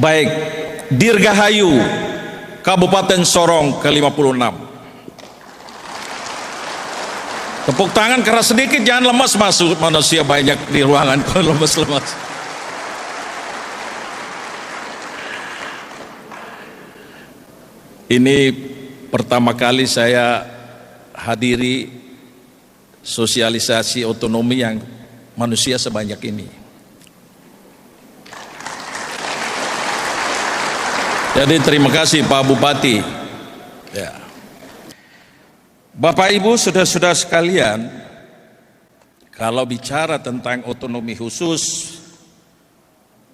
Baik, Dirgahayu, Kabupaten Sorong ke-56. Tepuk tangan keras sedikit, jangan lemas, masuk manusia banyak di ruangan kalau lemas-lemas. Ini pertama kali saya hadiri sosialisasi otonomi yang manusia sebanyak ini. Jadi terima kasih Pak Bupati. Ya. Bapak Ibu, saudara-saudara sekalian, kalau bicara tentang otonomi khusus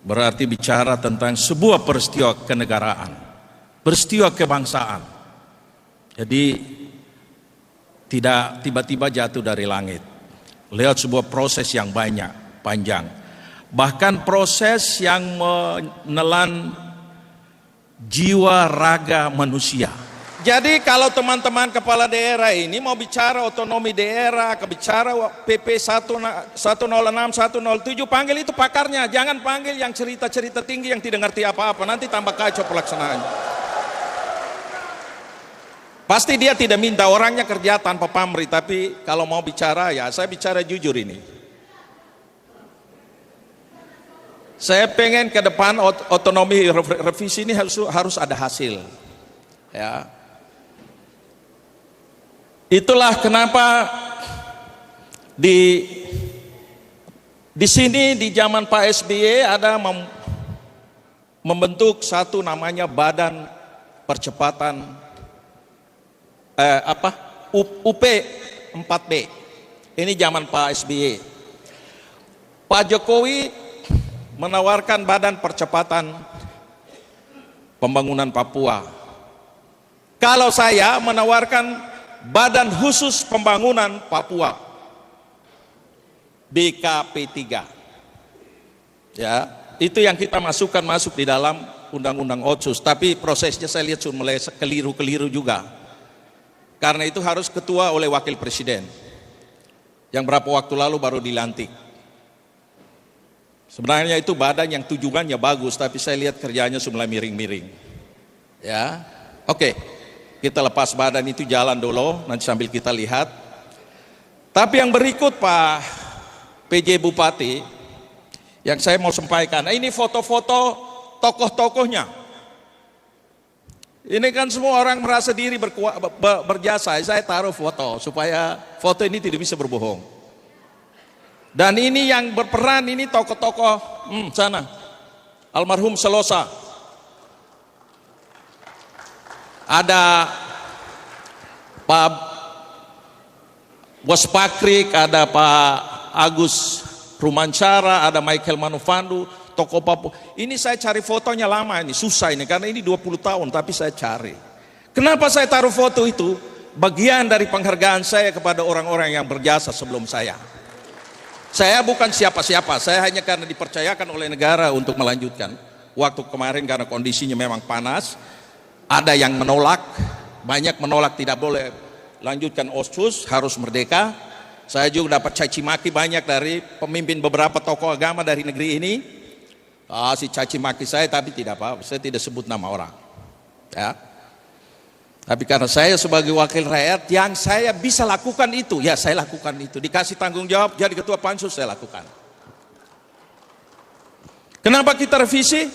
berarti bicara tentang sebuah peristiwa kenegaraan, peristiwa kebangsaan. Jadi tidak tiba-tiba jatuh dari langit, lewat sebuah proses yang panjang, bahkan proses yang menelan jiwa raga manusia. Jadi kalau teman-teman kepala daerah ini mau bicara otonomi daerah, bicara PP 106, 107, panggil itu pakarnya, jangan panggil yang cerita-cerita tinggi yang tidak ngerti apa-apa, nanti tambah kacau pelaksanaannya. Pasti dia tidak minta orangnya kerja tanpa pamrih, tapi kalau mau bicara, ya saya bicara jujur ini. Saya pengen ke depan otonomi revisi ini harus ada hasil. Ya. Itulah kenapa di sini di zaman Pak SBY ada membentuk satu namanya Badan Percepatan UP 4B. Ini zaman Pak SBY. Pak Jokowi menawarkan Badan Percepatan Pembangunan Papua. Kalau saya menawarkan Badan Khusus Pembangunan Papua, BKP3. Ya, itu yang kita masuk di dalam Undang-Undang Otsus. Tapi prosesnya saya lihat sudah mulai keliru-keliru juga. Karena itu harus ketua oleh wakil presiden, yang berapa waktu lalu baru dilantik. Sebenarnya itu badan yang tujuannya bagus, tapi saya lihat kerjanya sudah miring-miring. Ya, oke, kita lepas badan itu jalan dulu, nanti sambil kita lihat. Tapi yang berikut Pak PJ Bupati, yang saya mau sampaikan, ini foto-foto tokoh-tokohnya. Ini kan semua orang merasa diri berjasa, saya taruh foto supaya foto ini tidak bisa berbohong. Dan ini yang berperan ini tokoh-tokoh sana, almarhum Selosa, ada Pak Bos Pakrik, ada Pak Agus Rumancara, ada Michael Manufandu, tokoh Papua. Ini saya cari fotonya lama, ini susah ini karena ini 20 tahun, tapi saya cari. Kenapa saya taruh foto itu? Bagian dari penghargaan saya kepada orang-orang yang berjasa sebelum saya. Saya bukan siapa-siapa, saya hanya karena dipercayakan oleh negara untuk melanjutkan. Waktu kemarin karena kondisinya memang panas, ada yang menolak, banyak menolak, tidak boleh lanjutkan Otsus, harus merdeka. Saya juga dapat caci maki banyak dari pemimpin beberapa tokoh agama dari negeri ini. Si caci maki saya, tapi tidak apa-apa, saya tidak sebut nama orang. Ya. Tapi karena saya sebagai wakil rakyat, yang saya bisa lakukan itu, ya saya lakukan itu. Dikasih tanggung jawab jadi ketua pansus, saya lakukan. Kenapa kita revisi?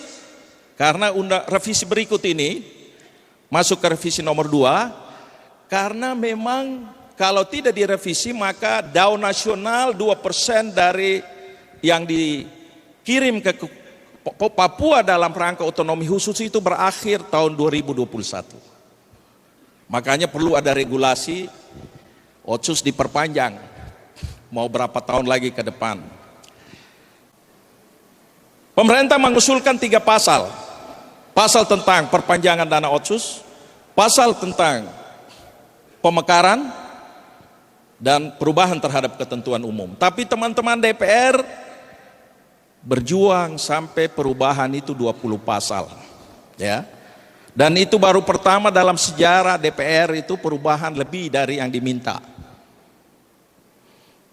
Karena revisi berikut ini masuk ke revisi nomor 2, karena memang kalau tidak direvisi maka DAU nasional 2% dari yang dikirim ke Papua dalam rangka otonomi khusus itu berakhir tahun 2021. Makanya perlu ada regulasi Otsus diperpanjang mau berapa tahun lagi ke depan. Pemerintah mengusulkan 3 pasal. Pasal tentang perpanjangan dana Otsus, pasal tentang pemekaran, dan perubahan terhadap ketentuan umum. Tapi teman-teman DPR berjuang sampai perubahan itu 20 pasal. Ya. Dan itu baru pertama dalam sejarah DPR itu perubahan lebih dari yang diminta.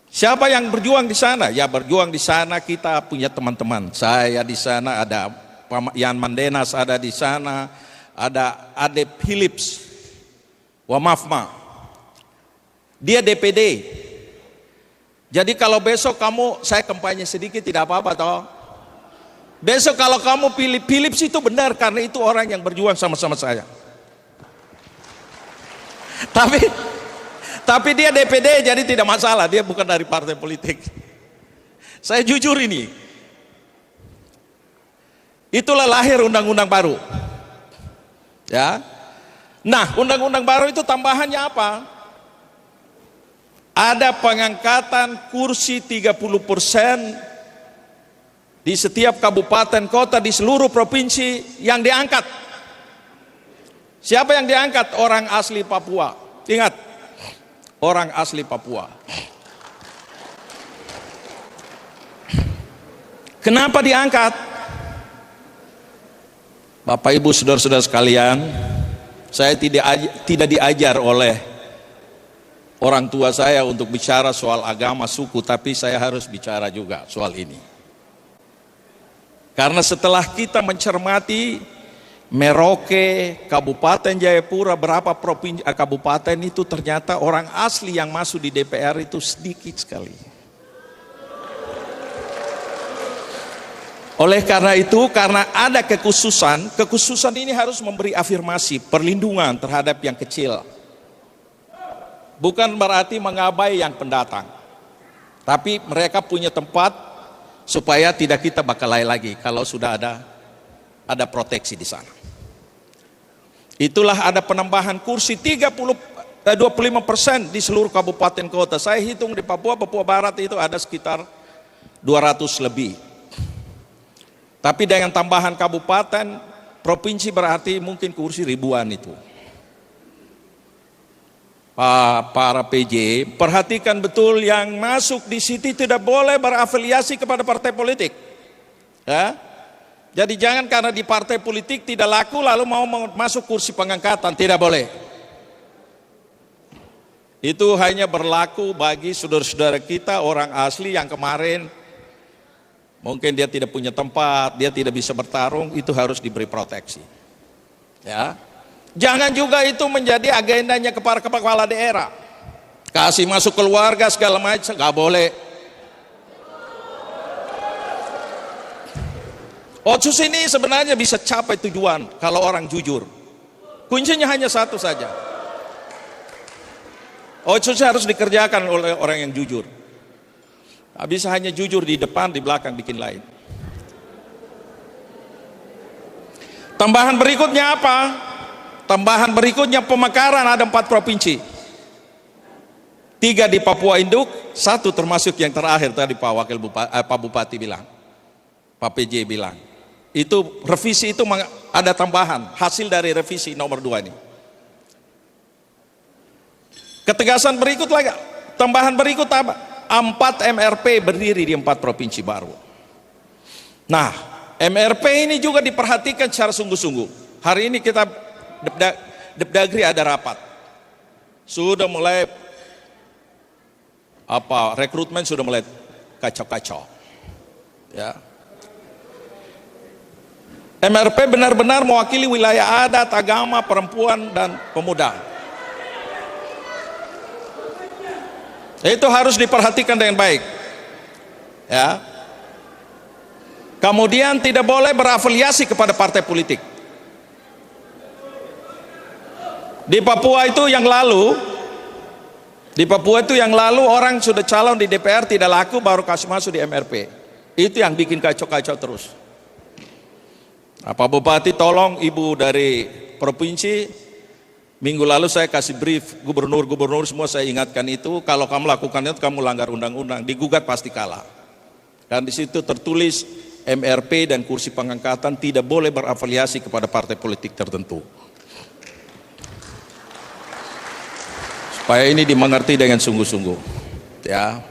Siapa yang berjuang di sana? Ya berjuang di sana kita punya teman-teman. Saya di sana ada Yan Mandenas ada di sana, ada Ade Philips, Wamafma. Dia DPD. Jadi kalau besok saya kampanye sedikit tidak apa-apa toh. Besok kalau kamu pilih Philips itu benar karena itu orang yang berjuang sama-sama saya. Tapi dia DPD jadi tidak masalah, dia bukan dari partai politik. Saya jujur ini. Itulah lahir undang-undang baru. Ya. Nah, undang-undang baru itu tambahannya apa? Ada pengangkatan kursi 30% di setiap kabupaten kota di seluruh provinsi yang diangkat. Siapa yang diangkat? Orang asli Papua. Ingat, orang asli Papua. Kenapa diangkat? Bapak Ibu saudara-saudara sekalian, saya tidak diajar oleh orang tua saya untuk bicara soal agama suku, tapi saya harus bicara juga soal ini. Karena setelah kita mencermati Merauke, Kabupaten Jayapura, berapa provinsi kabupaten itu ternyata orang asli yang masuk di DPR itu sedikit sekali. Oleh karena itu, karena ada kekhususan ini harus memberi afirmasi, perlindungan terhadap yang kecil. Bukan berarti mengabai yang pendatang, tapi mereka punya tempat supaya tidak kita bakalai lagi kalau sudah ada proteksi di sana. Itulah ada penambahan kursi 25% di seluruh kabupaten kota. Saya hitung di Papua Barat itu ada sekitar 200 lebih. Tapi dengan tambahan kabupaten, provinsi berarti mungkin kursi ribuan itu. Para PJ, perhatikan betul yang masuk di situ tidak boleh berafiliasi kepada partai politik. Ya? Jadi jangan karena di partai politik tidak laku lalu mau masuk kursi pengangkatan, tidak boleh. Itu hanya berlaku bagi saudara-saudara kita orang asli yang kemarin mungkin dia tidak punya tempat, dia tidak bisa bertarung, itu harus diberi proteksi. Ya. Jangan juga itu menjadi agendanya kepala daerah. Kasih masuk keluarga segala macam, nggak boleh. Otsus ini sebenarnya bisa capai tujuan kalau orang jujur. Kuncinya hanya satu saja. Otsus harus dikerjakan oleh orang yang jujur. Nggak bisa hanya jujur di depan, di belakang bikin lain. Tambahan berikutnya apa? Tambahan berikutnya pemekaran ada 4 provinsi. 3 di Papua Induk, 1 termasuk yang terakhir tadi Pak Bupati bilang, Pak PJ bilang. Itu revisi itu ada tambahan, hasil dari revisi nomor 2 ini. Ketegasan berikut lagi, tambahan berikut apa? 4 MRP berdiri di 4 provinsi baru. Nah, MRP ini juga diperhatikan secara sungguh-sungguh. Hari ini kita Depdagri ada rapat, sudah mulai rekrutmen sudah mulai kacau-kacau. Ya. MRP benar-benar mewakili wilayah adat, agama, perempuan dan pemuda. Itu harus diperhatikan dengan baik. Ya. Kemudian tidak boleh berafiliasi kepada partai politik. Di Papua itu yang lalu orang sudah calon di DPR tidak laku baru kasih masuk di MRP. Itu yang bikin kacau-kacau terus. Pak Bupati tolong ibu dari provinsi, minggu lalu saya kasih brief gubernur semua saya ingatkan itu, kalau kamu lakukan itu kamu langgar undang-undang, digugat pasti kalah. Dan di situ tertulis MRP dan kursi pengangkatan tidak boleh berafiliasi kepada partai politik tertentu. Supaya ini dimengerti dengan sungguh-sungguh. Ya.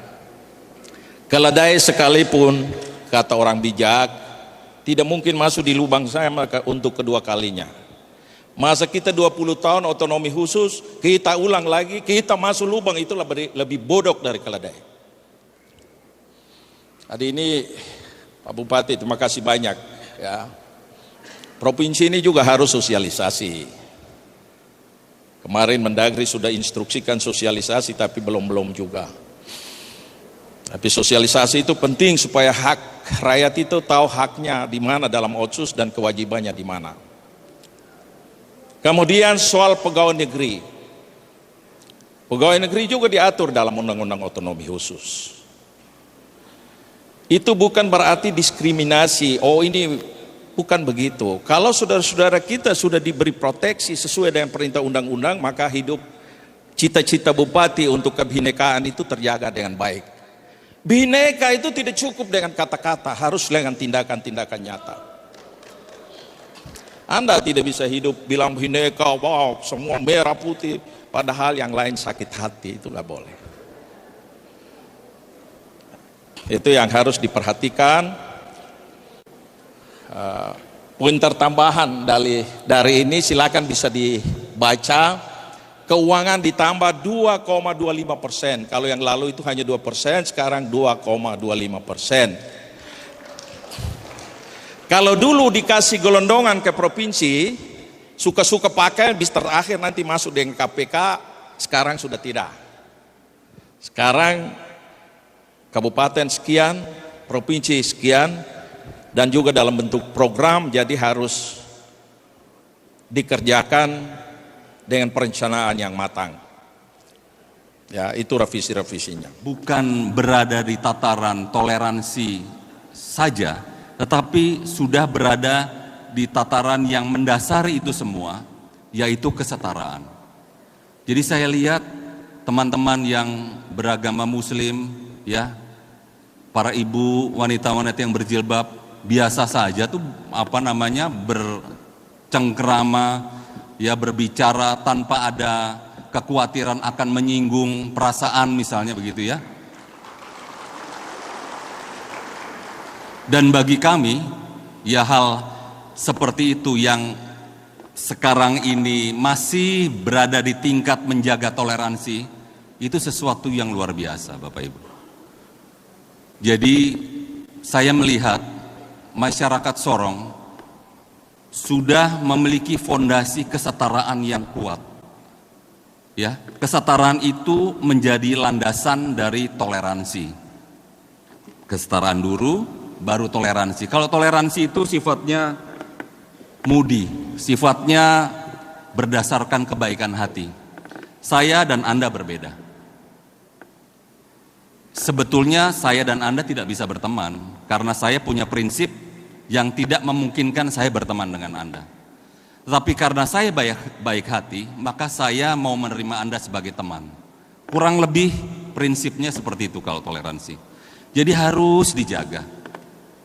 Keledai sekalipun, kata orang bijak, tidak mungkin masuk di lubang saya untuk kedua kalinya. Masa kita 20 tahun otonomi khusus, kita ulang lagi, kita masuk lubang, itu lebih bodoh dari keledai. Hari ini Pak Bupati terima kasih banyak. Ya. Provinsi ini juga harus sosialisasi. Kemarin Mendagri sudah instruksikan sosialisasi, tapi belum juga. Tapi sosialisasi itu penting supaya hak rakyat itu tahu haknya di mana dalam Otsus dan kewajibannya di mana. Kemudian soal pegawai negeri. Pegawai negeri juga diatur dalam Undang-Undang Otonomi Khusus. Itu bukan berarti diskriminasi. Oh, ini bukan begitu. Kalau saudara-saudara kita sudah diberi proteksi sesuai dengan perintah undang-undang, maka hidup cita-cita bupati untuk kebinekaan itu terjaga dengan baik. Bineka itu tidak cukup dengan kata-kata, harus dengan tindakan-tindakan nyata. Anda tidak bisa hidup bilang bineka, wow, semua merah putih, padahal yang lain sakit hati, itu nggak boleh. Itu yang harus diperhatikan. Pointer tambahan dari ini silakan bisa dibaca. Keuangan ditambah 2,25%. Kalau yang lalu itu hanya 2%, sekarang 2,25%. Kalau dulu dikasih gelondongan ke provinsi, suka-suka pakai, bis terakhir nanti masuk dengan KPK, sekarang sudah tidak. Sekarang kabupaten sekian, provinsi sekian, dan juga dalam bentuk program, jadi harus dikerjakan dengan perencanaan yang matang. Ya, itu revisi-revisinya. Bukan berada di tataran toleransi saja, tetapi sudah berada di tataran yang mendasari itu semua, yaitu kesetaraan. Jadi saya lihat teman-teman yang beragama Muslim, ya, para ibu, wanita-wanita yang berjilbab, biasa saja tuh bercengkrama, ya, berbicara tanpa ada kekhawatiran akan menyinggung perasaan misalnya begitu ya. Dan bagi kami, ya, hal seperti itu yang sekarang ini masih berada di tingkat menjaga toleransi, itu sesuatu yang luar biasa, Bapak Ibu. Jadi saya melihat masyarakat Sorong sudah memiliki fondasi kesetaraan yang kuat. Ya, kesetaraan itu menjadi landasan dari toleransi. Kesetaraan dulu, baru toleransi. Kalau toleransi itu sifatnya mudi, sifatnya berdasarkan kebaikan hati. Saya dan Anda berbeda. Sebetulnya saya dan Anda tidak bisa berteman karena saya punya prinsip yang tidak memungkinkan saya berteman dengan Anda. Tetapi karena saya baik hati, maka saya mau menerima Anda sebagai teman. Kurang lebih prinsipnya seperti itu kalau toleransi. Jadi harus dijaga.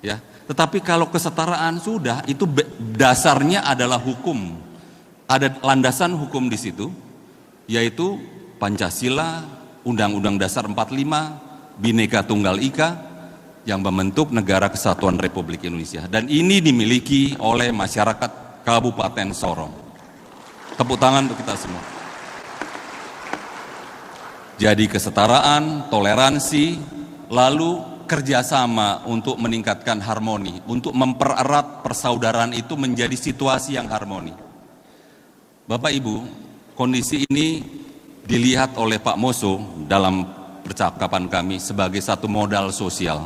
Ya. Tetapi kalau kesetaraan sudah, itu dasarnya adalah hukum. Ada landasan hukum di situ, yaitu Pancasila, Undang-Undang Dasar 45, Bhinneka Tunggal Ika, yang membentuk Negara Kesatuan Republik Indonesia. Dan ini dimiliki oleh masyarakat Kabupaten Sorong. Tepuk tangan untuk kita semua. Jadi kesetaraan, toleransi, lalu kerjasama untuk meningkatkan harmoni, untuk mempererat persaudaraan itu menjadi situasi yang harmoni. Bapak Ibu, kondisi ini dilihat oleh Pak Moso dalam percakapan kami sebagai satu modal sosial.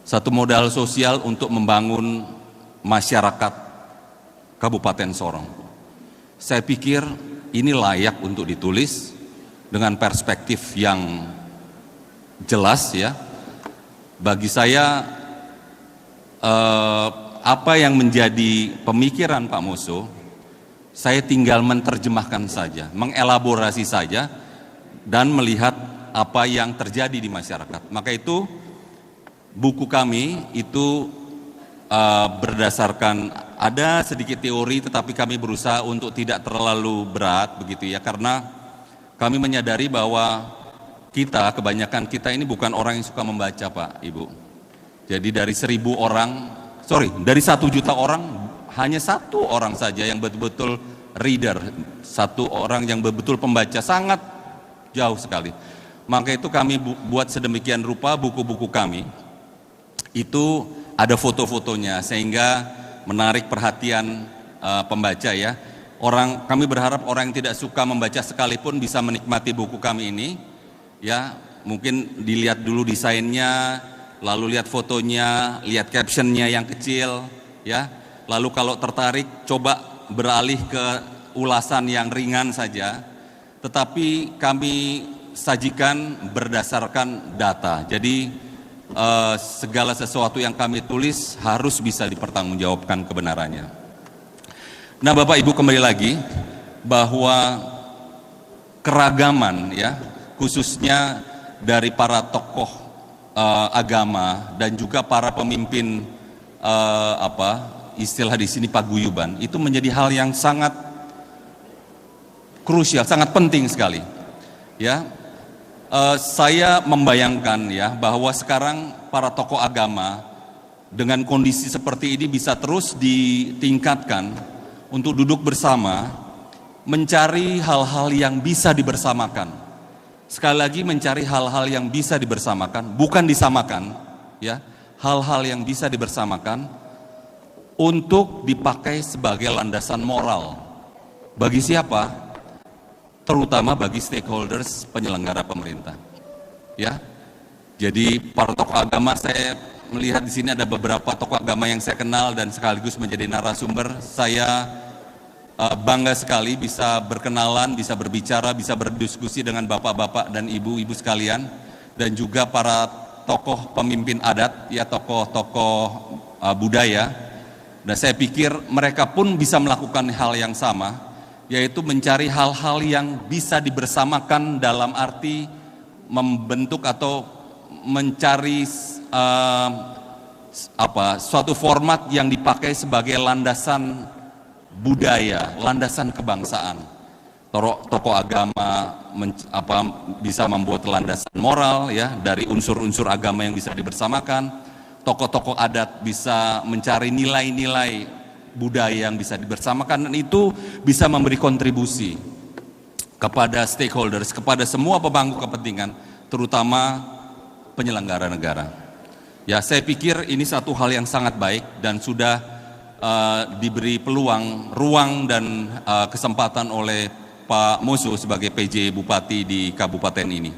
Satu modal sosial untuk membangun masyarakat Kabupaten Sorong. Saya pikir ini layak untuk ditulis dengan perspektif yang jelas ya. Bagi saya apa yang menjadi pemikiran Pak Moso, saya tinggal menerjemahkan saja, mengelaborasi saja dan melihat apa yang terjadi di masyarakat. Maka itu buku kami itu berdasarkan ada sedikit teori, tetapi kami berusaha untuk tidak terlalu berat begitu ya, karena kami menyadari bahwa kebanyakan kita ini bukan orang yang suka membaca, Pak Ibu. Jadi dari 1 juta orang hanya 1 orang saja yang betul-betul reader, 1 orang yang betul-betul pembaca, sangat jauh sekali. Maka itu kami buat sedemikian rupa buku-buku kami itu ada foto-fotonya, sehingga menarik perhatian pembaca ya. Kami berharap orang yang tidak suka membaca sekalipun bisa menikmati buku kami ini ya. Mungkin dilihat dulu desainnya, lalu lihat fotonya, lihat captionnya yang kecil ya. Lalu kalau tertarik coba beralih ke ulasan yang ringan saja. Tetapi kami sajikan berdasarkan data. Jadi segala sesuatu yang kami tulis harus bisa dipertanggungjawabkan kebenarannya. Nah, Bapak Ibu, kembali lagi bahwa keragaman ya, khususnya dari para tokoh agama dan juga para pemimpin istilah di sini paguyuban, itu menjadi hal yang sangat krusial, sangat penting sekali. Ya, saya membayangkan ya bahwa sekarang para tokoh agama dengan kondisi seperti ini bisa terus ditingkatkan untuk duduk bersama, mencari hal-hal yang bisa dibersamakan. Sekali lagi, mencari hal-hal yang bisa dibersamakan, bukan disamakan, ya, hal-hal yang bisa dibersamakan untuk dipakai sebagai landasan moral. Bagi siapa? Terutama bagi stakeholders penyelenggara pemerintah. Ya, jadi para tokoh agama, saya melihat di sini ada beberapa tokoh agama yang saya kenal dan sekaligus menjadi narasumber. Saya bangga sekali bisa berkenalan, bisa berbicara, bisa berdiskusi dengan bapak-bapak dan ibu-ibu sekalian, dan juga para tokoh pemimpin adat, ya, tokoh-tokoh budaya. Dan saya pikir mereka pun bisa melakukan hal yang sama, yaitu mencari hal-hal yang bisa dibersamakan dalam arti membentuk atau mencari suatu format yang dipakai sebagai landasan budaya, landasan kebangsaan. Tokoh agama bisa membuat landasan moral ya dari unsur-unsur agama yang bisa dibersamakan. Tokoh-tokoh adat bisa mencari nilai-nilai budaya yang bisa dibersamakan, dan itu bisa memberi kontribusi kepada stakeholders, kepada semua pemangku kepentingan, terutama penyelenggara negara. Ya, saya pikir ini satu hal yang sangat baik dan sudah diberi peluang, ruang dan kesempatan oleh Pak Moso sebagai PJ Bupati di kabupaten ini.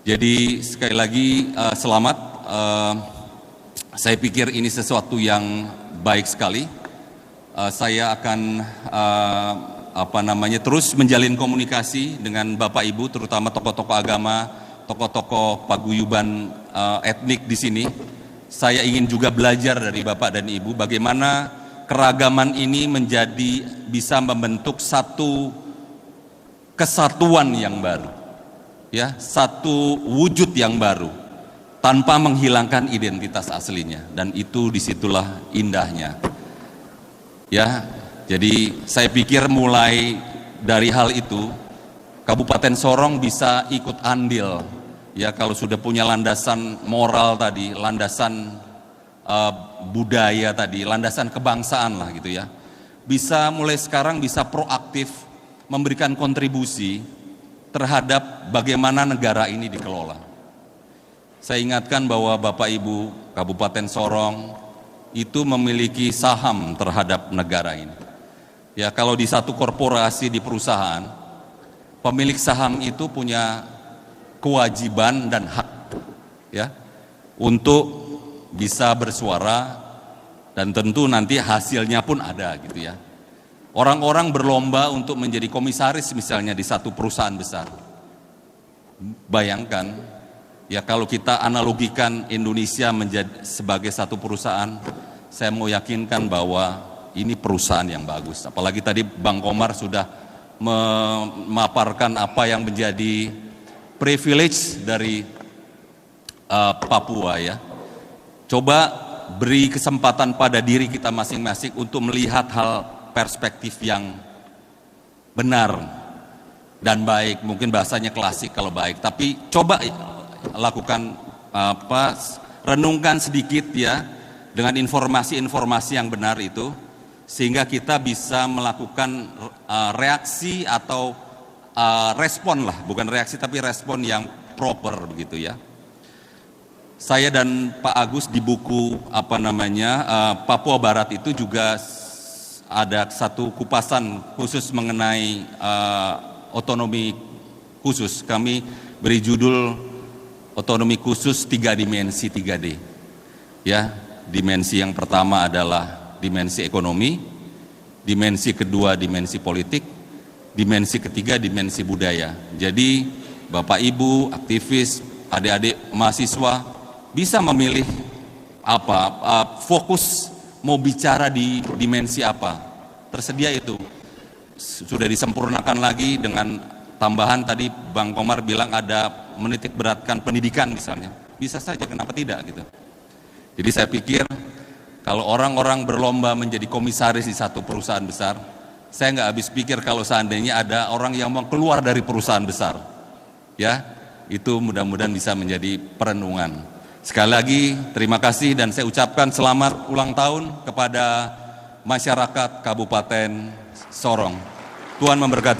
Jadi sekali lagi selamat. Saya pikir ini sesuatu yang baik sekali. Saya akan terus menjalin komunikasi dengan Bapak Ibu, terutama tokoh-tokoh agama, tokoh-tokoh paguyuban etnik di sini. Saya ingin juga belajar dari Bapak dan Ibu bagaimana keragaman ini bisa membentuk satu kesatuan yang baru, ya, satu wujud yang baru, tanpa menghilangkan identitas aslinya, dan itu disitulah indahnya. Ya, jadi saya pikir mulai dari hal itu, Kabupaten Sorong bisa ikut andil, ya, kalau sudah punya landasan moral tadi, landasan budaya tadi, landasan kebangsaan lah gitu ya, bisa mulai sekarang bisa proaktif memberikan kontribusi terhadap bagaimana negara ini dikelola. Saya ingatkan bahwa Bapak Ibu Kabupaten Sorong itu memiliki saham terhadap negara ini. Ya, kalau di satu korporasi di perusahaan, pemilik saham itu punya kewajiban dan hak, ya, untuk bisa bersuara, dan tentu nanti hasilnya pun ada gitu ya. Orang-orang berlomba untuk menjadi komisaris misalnya di satu perusahaan besar. Bayangkan, ya, kalau kita analogikan Indonesia menjadi sebagai satu perusahaan, saya mau yakinkan bahwa ini perusahaan yang bagus. Apalagi tadi Bang Komar sudah memaparkan apa yang menjadi privilege dari Papua ya. Coba beri kesempatan pada diri kita masing-masing untuk melihat hal perspektif yang benar dan baik. Mungkin bahasanya klasik kalau baik, tapi coba lakukan renungkan sedikit ya dengan informasi-informasi yang benar itu, sehingga kita bisa melakukan reaksi atau respon lah, bukan reaksi tapi respon yang proper begitu ya. saya dan Pak Agus di buku Papua Barat itu juga ada satu kupasan khusus mengenai otonomi khusus. Kami beri judul otonomi khusus 3 dimensi 3D. Ya, dimensi yang pertama adalah dimensi ekonomi, dimensi kedua dimensi politik, dimensi ketiga dimensi budaya. Jadi Bapak Ibu, aktivis, adik-adik mahasiswa bisa memilih fokus mau bicara di dimensi apa. Tersedia itu. Sudah disempurnakan lagi dengan tambahan tadi Bang Komar bilang ada menitik beratkan pendidikan misalnya. Bisa saja, kenapa tidak gitu. Jadi saya pikir kalau orang-orang berlomba menjadi komisaris di satu perusahaan besar, saya nggak habis pikir kalau seandainya ada orang yang mau keluar dari perusahaan besar. Ya, itu mudah-mudahan bisa menjadi perenungan. Sekali lagi terima kasih dan saya ucapkan selamat ulang tahun kepada masyarakat Kabupaten Sorong. Tuhan memberkati.